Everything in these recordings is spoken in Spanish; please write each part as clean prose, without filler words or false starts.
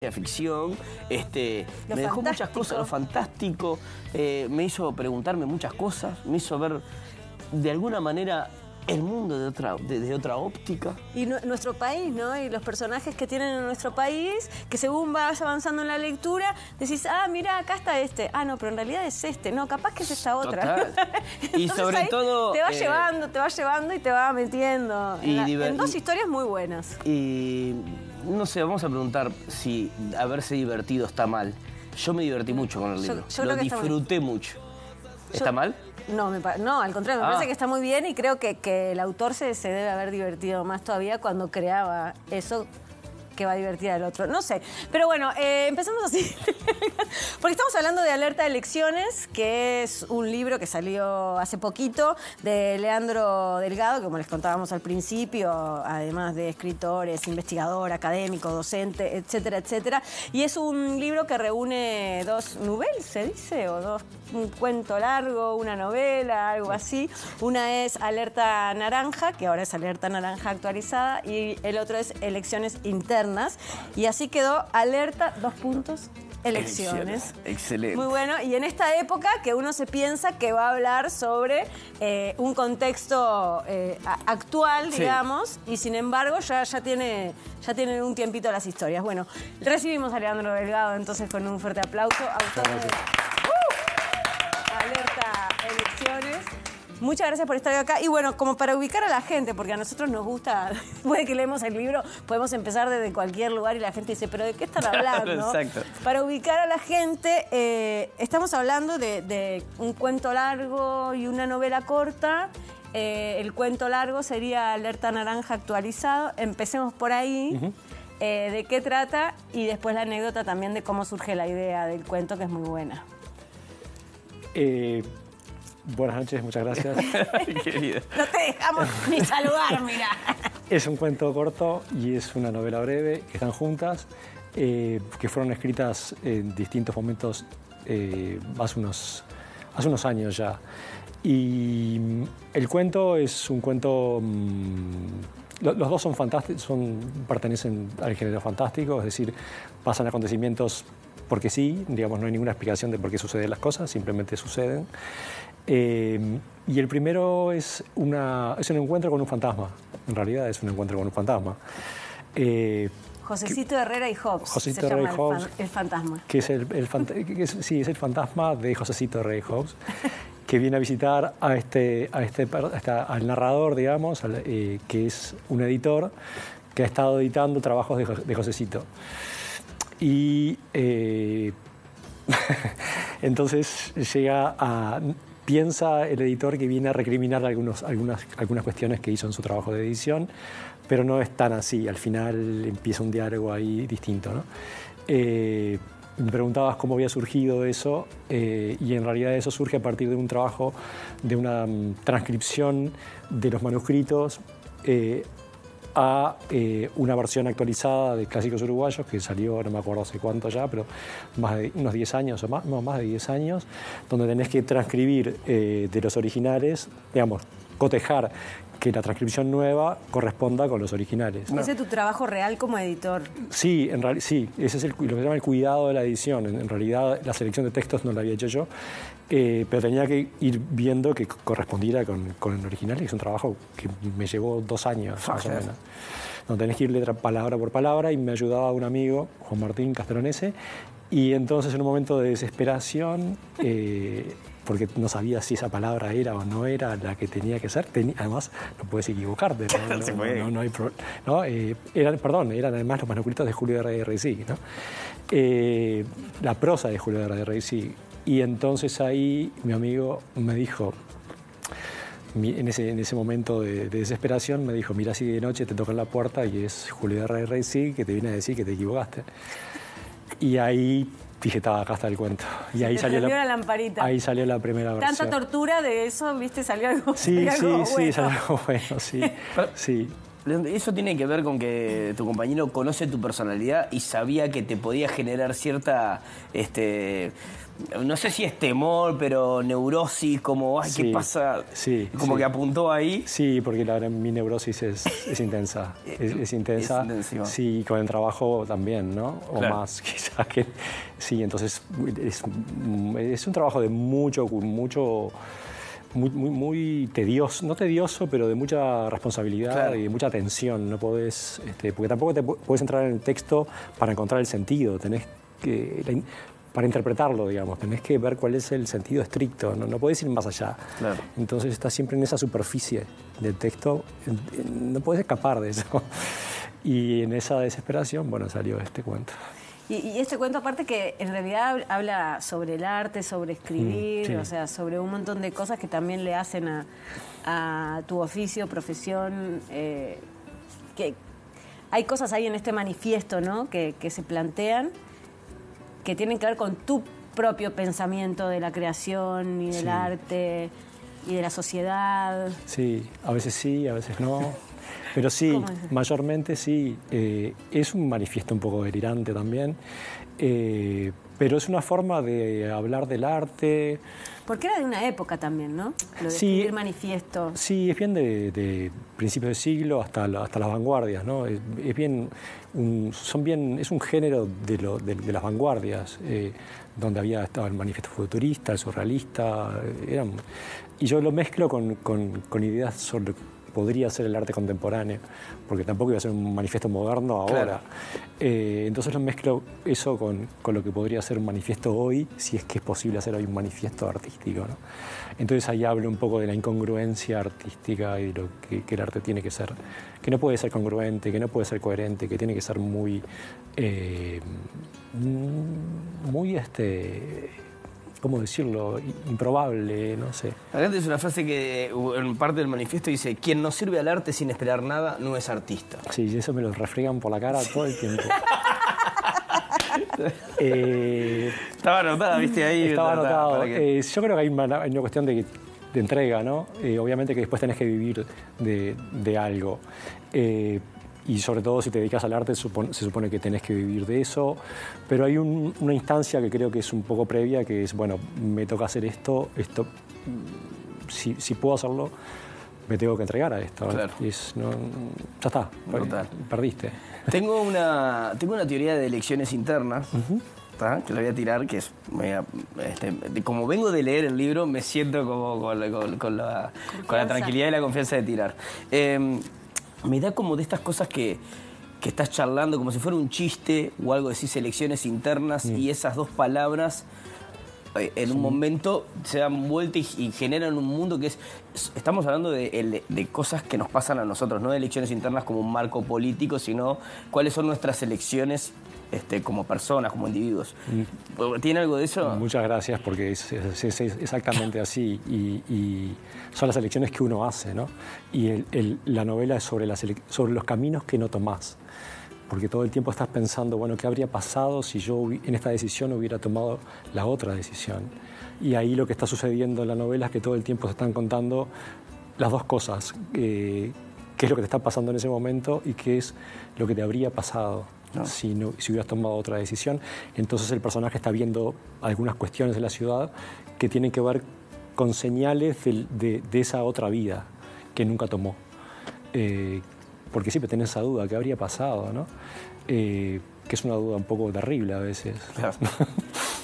de ficción, me dejó muchas cosas, lo fantástico, me hizo preguntarme muchas cosas, me hizo ver de alguna manera el mundo desde otra óptica. Y nuestro país, ¿no? Y los personajes que tienen en nuestro país, que según vas avanzando en la lectura, decís, ah, mira, acá está este. Ah, no, pero en realidad es este. No, capaz que es esta otra. Total. Y sobre todo... Te va llevando y te va metiendo en dos historias muy buenas. Y no sé, vamos a preguntar si haberse divertido está mal. Yo me divertí mucho con el libro. Lo disfruté mucho. ¿Está mal? No, no, al contrario, me parece que está muy bien y creo que el autor se debe haber divertido más todavía cuando creaba eso que va a divertir al otro. No sé, pero bueno, empezamos así. Porque estamos hablando de Alerta de Elecciones, que es un libro que salió hace poquito de Leandro Delgado, que como les contábamos al principio, además de escritores, investigador, académico, docente, etcétera, etcétera. Y es un libro que reúne dos novelas, ¿se dice? O un cuento largo, una novela, algo así. Una es Alerta Naranja, que ahora es Alerta Naranja actualizada, y el otro es Elecciones Internas. Y así quedó Alerta, Elecciones. Excelente. Muy bueno. Y en esta época que uno se piensa que va a hablar sobre un contexto actual, digamos, y sin embargo ya tienen un tiempito las historias. Bueno, recibimos a Leandro Delgado entonces con un fuerte aplauso. Autor de Alerta Elecciones. Muchas gracias por estar acá. Y bueno, como para ubicar a la gente, porque a nosotros nos gusta, después de que leemos el libro, podemos empezar desde cualquier lugar y la gente dice, ¿pero de qué están hablando? Exacto. Para ubicar a la gente, estamos hablando de un cuento largo y una novela corta. El cuento largo sería Alerta Naranja actualizado. Empecemos por ahí. ¿De qué trata? Y después la anécdota también de cómo surge la idea del cuento, que es muy buena. Buenas noches, muchas gracias. No te dejamos ni saludar, mira. Es un cuento corto y es una novela breve que están juntas, que fueron escritas en distintos momentos hace unos años ya. Y el cuento es un cuento... Los dos son fantásticos, pertenecen al género fantástico, es decir, pasan acontecimientos porque sí, digamos, no hay ninguna explicación de por qué suceden las cosas, simplemente suceden. Y el primero es un encuentro con un fantasma. En realidad es un encuentro con un fantasma. Josecito Herrera y Hobbes. Josecito Herrera y Hobbes, el fantasma. Que es es el fantasma de Josecito Herrera y Hobbes, que viene a visitar al narrador, digamos, que es un editor que ha estado editando trabajos de Josecito. Y entonces piensa el editor que viene a recriminar algunas cuestiones que hizo en su trabajo de edición, pero no es tan así. Al final empieza un diálogo ahí distinto, ¿no? Me preguntabas cómo había surgido eso, y en realidad eso surge a partir de un trabajo, de una transcripción de los manuscritos a una versión actualizada de Clásicos Uruguayos que salió, no me acuerdo hace cuánto ya, pero más de unos 10 años o más, no, más de 10 años, donde tenés que transcribir de los originales, digamos, cotejar que la transcripción nueva corresponda con los originales. ¿Ese es tu trabajo real como editor? Sí, en realidad sí, ese es lo que se llama el cuidado de la edición. En realidad la selección de textos no la había hecho yo, pero tenía que ir viendo que correspondiera con el original, y es un trabajo que me llevó 2 años más o menos. Donde tenés que ir letra palabra por palabra, y me ayudaba un amigo, Juan Martín Castellonese, y entonces en un momento de desesperación, porque no sabía si esa palabra era o no era la que tenía que ser, además no puedes equivocarte, no hay problema, ¿no? Eran además los manuscritos de Julio de Reisig, ¿no? La prosa de Julio de Reisig. Y entonces ahí mi amigo me dijo, en ese momento de desesperación, me dijo, mira, si de noche te tocan la puerta y es Julio de Reisig que te viene a decir que te equivocaste. Y ahí dije, acá está el cuento. Y ahí salió la lamparita. Ahí salió la primera versión. Tanta tortura de eso, ¿viste? Salió algo Sí, bueno. salió algo bueno, sí. Sí. Eso tiene que ver con que tu compañero conoce tu personalidad y sabía que te podía generar cierta, no sé si es temor, pero neurosis, como, ay, ¿qué pasa? Sí, como que apuntó ahí. Sí, porque la verdad mi neurosis es intensa. Es intensa. Es sí, con el trabajo también, ¿no? O claro. más, quizás que... Sí, entonces es un trabajo de muy tedioso, no tedioso, pero de mucha responsabilidad, claro, y de mucha tensión. No podés, porque tampoco te puedes entrar en el texto para encontrar el sentido. Tenés que, para interpretarlo, digamos, tenés que ver cuál es el sentido estricto. No podés ir más allá. Claro. Entonces estás siempre en esa superficie del texto. No podés escapar de eso. Y en esa desesperación, bueno, salió este cuento. Y este cuento, aparte que en realidad habla sobre el arte, sobre escribir, sí, o sea, sobre un montón de cosas que también le hacen a tu oficio, profesión. Que hay cosas ahí en este manifiesto, ¿no?, que se plantean, que tienen que ver con tu propio pensamiento de la creación y del arte y de la sociedad. Sí, a veces no. Pero sí, mayormente sí. Es un manifiesto un poco delirante también, pero es una forma de hablar del arte. Porque era de una época también, ¿no? Lo de escribir manifiesto. Sí, es bien de principios de siglo hasta las vanguardias, ¿no? Es un género de las vanguardias, donde estaba el manifiesto futurista, el surrealista, y yo lo mezclo con ideas sobre podría ser el arte contemporáneo, porque tampoco iba a ser un manifiesto moderno ahora. Claro. Entonces lo mezclo eso con lo que podría ser un manifiesto hoy, si es que es posible hacer hoy un manifiesto artístico, ¿no? Entonces ahí hablo un poco de la incongruencia artística y lo que el arte tiene que ser, que no puede ser congruente, que no puede ser coherente, que tiene que ser muy ¿cómo decirlo? Improbable, no sé. Acá es una frase que en parte del manifiesto dice: quien no sirve al arte sin esperar nada no es artista. Sí, y eso me lo refriegan por la cara todo el tiempo. Estaba anotada, ¿viste? Ahí. Estaba anotado. Yo creo que hay una cuestión de entrega, ¿no? Obviamente que después tenés que vivir de algo. Y sobre todo si te dedicas al arte se supone que tenés que vivir de eso, pero hay una instancia que creo que es un poco previa, que es, bueno, me toca hacer esto si puedo hacerlo, me tengo que entregar a esto. Claro. Ya está, perdiste. Tengo una teoría de elecciones internas, que la voy a tirar, que es, como vengo de leer el libro, me siento como con la tranquilidad y la confianza de tirar. Me da como de estas cosas que estás charlando, como si fuera un chiste o algo, decís elecciones internas, y esas dos palabras en un momento se dan vuelta y generan un mundo que estamos hablando de cosas que nos pasan a nosotros, no de elecciones internas como un marco político, sino cuáles son nuestras elecciones como personas, como individuos. ¿Tiene algo de eso? Muchas gracias, porque es exactamente así. Y son las elecciones que uno hace, ¿no? Y la novela es sobre los caminos que no tomás. Porque todo el tiempo estás pensando, bueno, ¿qué habría pasado si yo en esta decisión hubiera tomado la otra decisión? Y ahí lo que está sucediendo en la novela es que todo el tiempo se están contando las dos cosas. Qué es lo que te está pasando en ese momento y qué es lo que te habría pasado. No. Si hubieras tomado otra decisión. Entonces el personaje está viendo algunas cuestiones de la ciudad que tienen que ver con señales de esa otra vida que nunca tomó. Porque siempre tenés esa duda, ¿qué habría pasado? ¿No? Que es una duda un poco terrible a veces. Claro.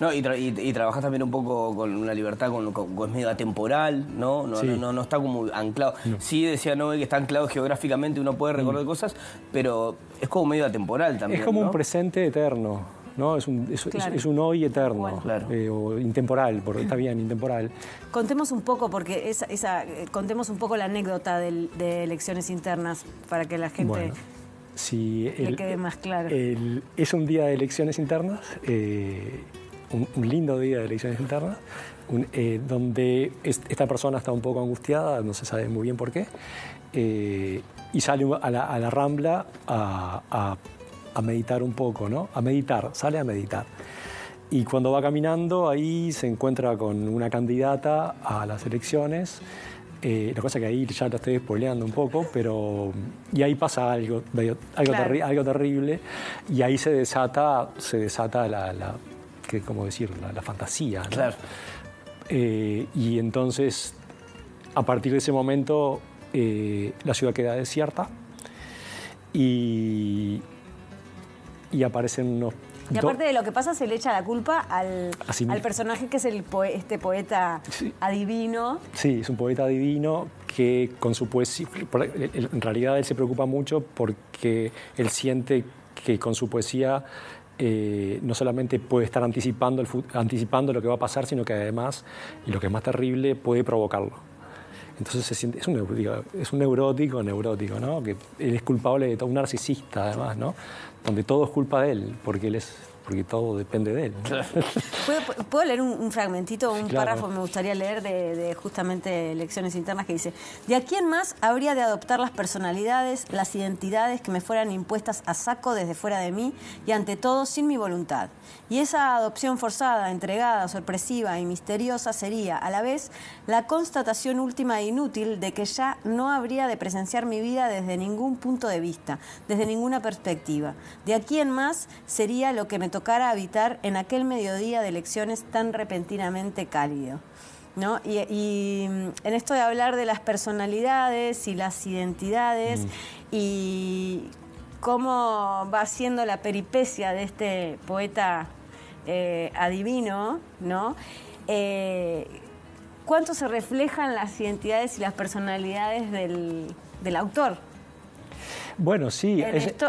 No, y trabajas también un poco con una libertad, con medio atemporal, ¿no? No está como anclado. No. Sí, decía Nobel que está anclado geográficamente, uno puede recordar cosas, pero es como medio atemporal también. Es como, ¿no?, un presente eterno, ¿no? Es un hoy eterno, bueno, claro. O intemporal, porque está bien, intemporal. Contemos un poco, porque contemos un poco la anécdota de elecciones internas para que la gente le quede más claro. Es un día de elecciones internas. Un lindo día de elecciones internas, donde esta persona está un poco angustiada, no se sabe muy bien por qué, y sale a la Rambla a meditar un poco, ¿no? Sale a meditar. Y cuando va caminando, ahí se encuentra con una candidata a las elecciones La cosa que ahí ya lo estoy spoileando un poco, pero... Y ahí pasa algo Claro. algo terrible, y ahí se desata ¿cómo decir? La fantasía, ¿no? Claro. Y entonces, a partir de ese momento, la ciudad queda desierta y aparecen unos... Y aparte de lo que pasa, se le echa la culpa al sí mismo. personaje que es este poeta Sí. adivino. Sí, es un poeta divino que con su poesía... En realidad él se preocupa mucho porque él siente que con su poesía no solamente puede estar anticipando lo que va a pasar, sino que además, y lo que es más terrible, puede provocarlo. Entonces se siente, es un neurótico, ¿no? Que él es culpable de todo, un narcisista además, ¿no? Donde todo es culpa de él, porque todo depende de él, ¿no? Claro. ¿Puedo leer un fragmentito, un Claro. párrafo? Me gustaría leer de justamente Lecciones Internas, que dice: de aquí en más habría de adoptar las personalidades, las identidades que me fueran impuestas a saco desde fuera de mí y ante todo sin mi voluntad. Y esa adopción forzada, entregada, sorpresiva y misteriosa sería, a la vez, la constatación última e inútil de que ya no habría de presenciar mi vida desde ningún punto de vista, desde ninguna perspectiva. De aquí en más sería lo que me tocara habitar en aquel mediodía de elecciones tan repentinamente cálido, ¿no? Y en esto de hablar de las personalidades y las identidades y cómo va siendo la peripecia de este poeta adivino, ¿no? ¿Cuánto se reflejan las identidades y las personalidades del autor? Bueno, sí. En esto,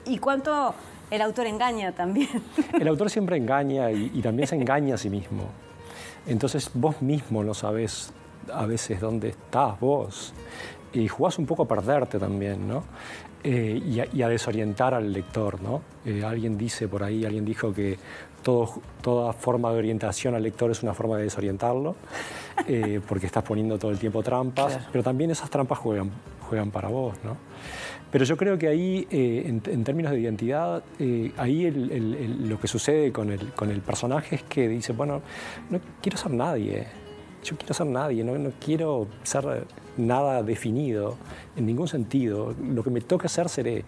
y cuánto el autor engaña también. El autor siempre engaña y también se engaña a sí mismo. Entonces vos mismo no sabés a veces dónde estás vos. Y jugás un poco a perderte también, ¿no? Y a desorientar al lector, ¿no? Alguien dijo que toda forma de orientación al lector es una forma de desorientarlo, porque estás poniendo todo el tiempo trampas, Claro. pero también esas trampas juegan para vos, ¿no? Pero yo creo que ahí, en términos de identidad, ahí lo que sucede con el personaje es que dice, bueno, no quiero ser nadie. Yo quiero ser nadie, no quiero ser nada definido en ningún sentido. Lo que me toca hacer seré,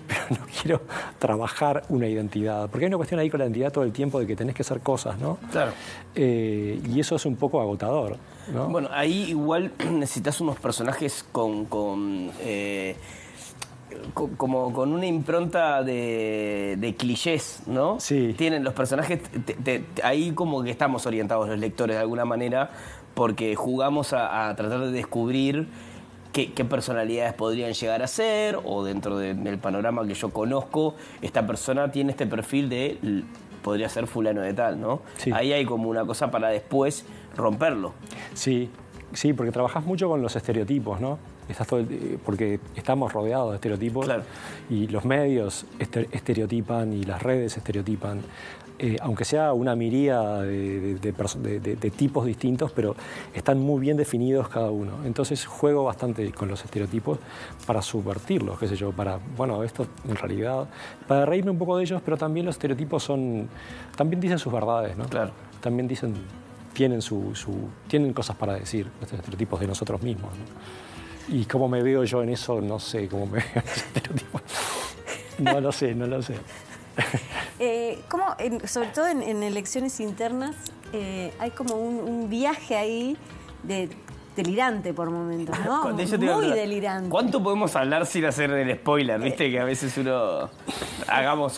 pero no quiero trabajar una identidad. Porque hay una cuestión ahí con la identidad todo el tiempo de que tenés que hacer cosas, ¿no? Claro. Y eso es un poco agotador, ¿no? Bueno, ahí igual necesitas unos personajes como con una impronta de clichés, ¿no? Sí. Tienen los personajes, ahí como que estamos orientados los lectores de alguna manera, porque jugamos a tratar de descubrir qué personalidades podrían llegar a ser, o dentro del panorama que yo conozco, esta persona tiene este perfil podría ser fulano de tal, ¿no? Sí. Ahí hay como una cosa para después romperlo. Sí, porque trabajás mucho con los estereotipos, ¿no? Porque estamos rodeados de estereotipos, Claro. y los medios estereotipan y las redes estereotipan, aunque sea una miríada de tipos distintos, pero están muy bien definidos cada uno. Entonces juego bastante con los estereotipos para subvertirlos, qué sé yo, esto en realidad, para reírme un poco de ellos, pero también los estereotipos también dicen sus verdades, ¿no? Claro. También tienen cosas para decir, estos estereotipos de nosotros mismos, ¿no? Y cómo me veo yo en eso, no sé cómo me veo en ese estereotipo. No lo sé. ¿Cómo, sobre todo en elecciones internas, hay como un viaje ahí delirante por momentos, ¿no? Cuando yo te iba a Muy preguntar, delirante. ¿cuánto podemos hablar sin hacer el spoiler? Viste que a veces uno... También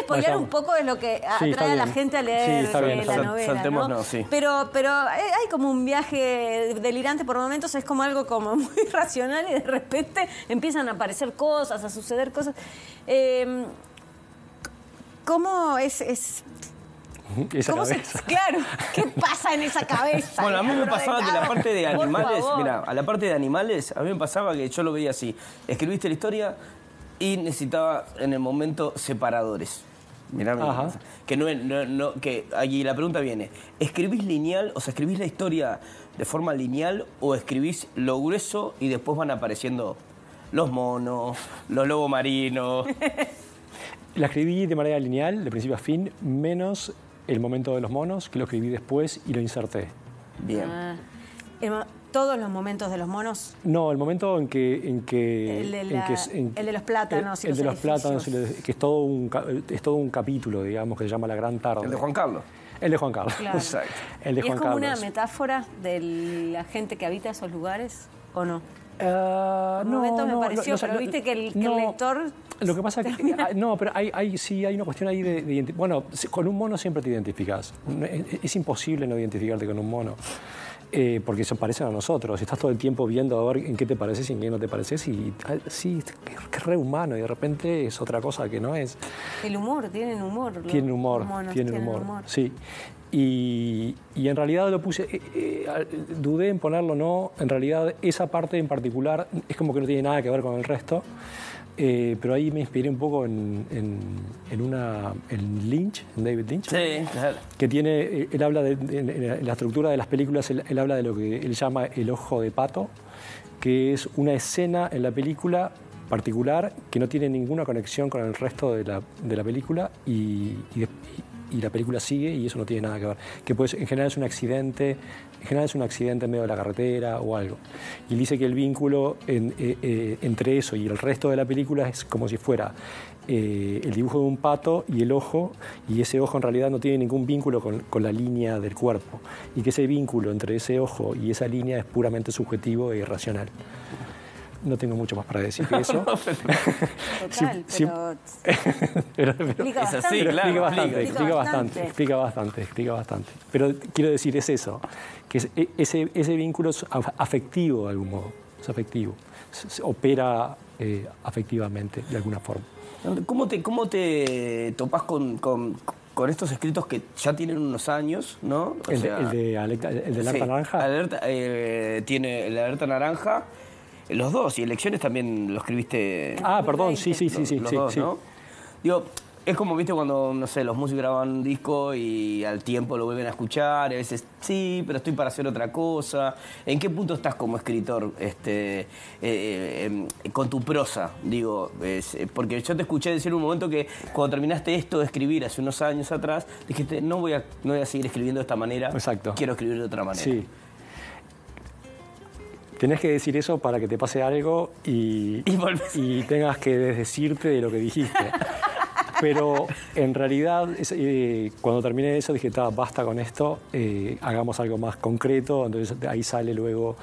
spoilear Vayamos. un poco es lo que Sí, atrae está a la bien. gente a leer Sí, está bien, la está novela, Saltémonos, ¿no? sí. Pero hay como un viaje delirante por momentos, es como algo como muy racional y de repente empiezan a aparecer cosas, a suceder cosas. ¿Cómo es Esa ¿cómo cabeza. claro, ¿qué pasa en esa cabeza? Bueno, a mí me pasaba que la parte de Por animales, favor. mira, a la parte de animales, a mí me pasaba que yo lo veía así. Escribiste la historia y necesitaba en el momento separadores. Mirá, Ajá. que aquí la pregunta viene, ¿escribís lineal, o sea, escribís la historia de forma lineal o escribís lo grueso y después van apareciendo los monos, los lobos marinos? La escribí de manera lineal, de principio a fin, menos el momento de los monos, que lo escribí después y lo inserté. Bien. Ah, todos los momentos de los monos? No, el momento en que... El de los plátanos y el los de los plátanos, edificios. que es todo un capítulo, digamos, que se llama La Gran Tarde. El de Juan Carlos. El de Juan Carlos. Claro. Exacto. El de ¿Y Juan es como Carlos. una metáfora de la gente que habita esos lugares o no? Por momentos me pareció, pero viste que el lector... Lo que pasa es que... no, pero sí hay una cuestión ahí de bueno, con un mono siempre te identificás. Es imposible no identificarte con un mono. Porque se parecen a nosotros. Estás todo el tiempo viendo a ver en qué te pareces y en qué no te pareces. Y sí, es re humano y de repente es otra cosa que no es. El humor, tienen humor. Tienen humor, tienen humor. Sí. Y en realidad lo puse, dudé en ponerlo o no. En realidad esa parte en particular es como que no tiene nada que ver con el resto. Pero ahí me inspiré un poco en Lynch, en David Lynch. Sí, claro. Que tiene, él habla en la estructura de las películas, él habla de lo que él llama el ojo de pato, que es una escena en la película particular que no tiene ninguna conexión con el resto de la película y la película sigue y eso no tiene nada que ver. Que pues, en general es un accidente, en medio de la carretera o algo. Y él dice que el vínculo entre eso y el resto de la película es como si fuera el dibujo de un pato y el ojo, y ese ojo en realidad no tiene ningún vínculo con la línea del cuerpo, y que ese vínculo entre ese ojo y esa línea es puramente subjetivo e irracional. No tengo mucho más para decir que eso. Total, pero explica es bastante. así, claro. Explica bastante. Pero quiero decir, es eso, que ese vínculo es afectivo de algún modo, es afectivo, se opera afectivamente de alguna forma. ¿Cómo te topas con estos escritos que ya tienen unos años, ¿no? El de Alerta Naranja. Tiene el Alerta Naranja, los dos, y Elecciones también lo escribiste. Perdón, sí. Los dos, ¿no? Digo, es como, viste, cuando, no sé, los músicos graban un disco y al tiempo lo vuelven a escuchar, y a veces, sí, pero estoy para hacer otra cosa. ¿En qué punto estás como escritor con tu prosa? Digo, porque yo te escuché decir en un momento que cuando terminaste esto de escribir hace unos años atrás, dijiste, no voy a seguir escribiendo de esta manera. Exacto. Quiero escribir de otra manera. Sí. Tenés que decir eso para que te pase algo y tengas que desdecirte de lo que dijiste. Pero en realidad, cuando terminé eso, dije, basta con esto, hagamos algo más concreto. Entonces ahí sale luego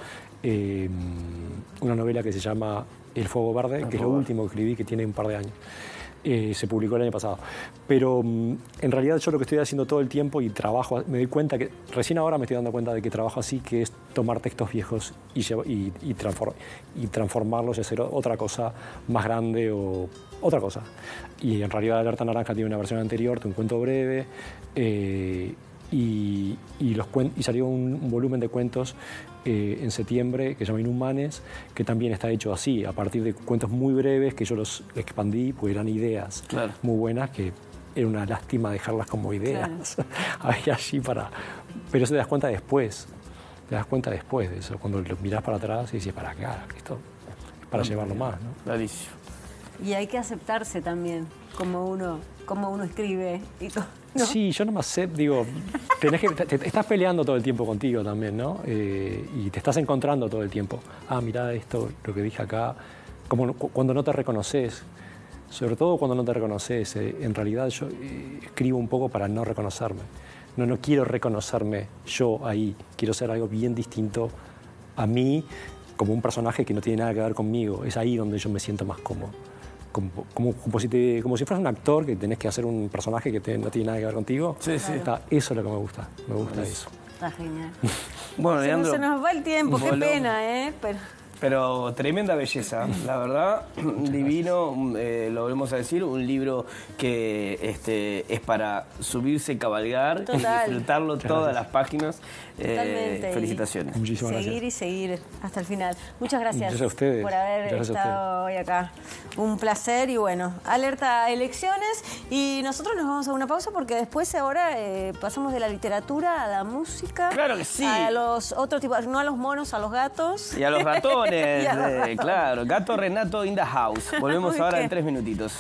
una novela que se llama El Fuego Verde, que es lo último que escribí, que tiene un par de años. Se publicó el año pasado. Pero en realidad yo lo que estoy haciendo todo el tiempo y trabajo, me doy cuenta que, recién ahora me estoy dando cuenta de que trabajo así, que es tomar textos viejos y transformarlos y hacer otra cosa más grande o otra cosa. Y en realidad Alerta Naranja tiene una versión anterior de un cuento breve y salió un volumen de cuentos en septiembre que se llama Inhumanes, que también está hecho así, a partir de cuentos muy breves que yo los expandí, pues eran ideas muy buenas que era una lástima dejarlas como ideas. Había allí pero eso te das cuenta después. Te das cuenta después de eso, cuando lo mirás para atrás y dices, para acá, esto es para llevarlo más, ¿no? Clarísimo. Y hay que aceptarse también, como uno escribe. ¿No? Sí, yo nomás sé, digo, te estás peleando todo el tiempo contigo también, ¿no? Y te estás encontrando todo el tiempo. Mirá esto, lo que dije acá, como cuando no te reconoces, sobre todo cuando no te reconoces. En realidad yo escribo un poco para no reconocerme. No quiero reconocerme yo ahí, quiero ser algo bien distinto a mí, como un personaje que no tiene nada que ver conmigo. Es ahí donde yo me siento más cómodo. Como si fueras un actor que tenés que hacer un personaje que no tiene nada que ver contigo. Sí. Eso es lo que me gusta. Me gusta eso. Está genial. Bueno, Leandro, se nos va el tiempo, qué pena, Pero tremenda belleza, la verdad, divino, lo volvemos a decir, un libro que es para subirse, cabalgar y disfrutarlo todas las páginas. Felicitaciones. Muchísimas gracias. Y seguir hasta el final. Muchas gracias a ustedes. por haber estado hoy acá. Un placer y bueno, Alerta Elecciones. Y nosotros nos vamos a una pausa porque después ahora pasamos de la literatura a la música. Claro que sí. A los otros tipos, no a los monos, a los gatos. Y a los ratones. Claro, Gato Renato in the house. Volvemos ahora en 3 minutitos.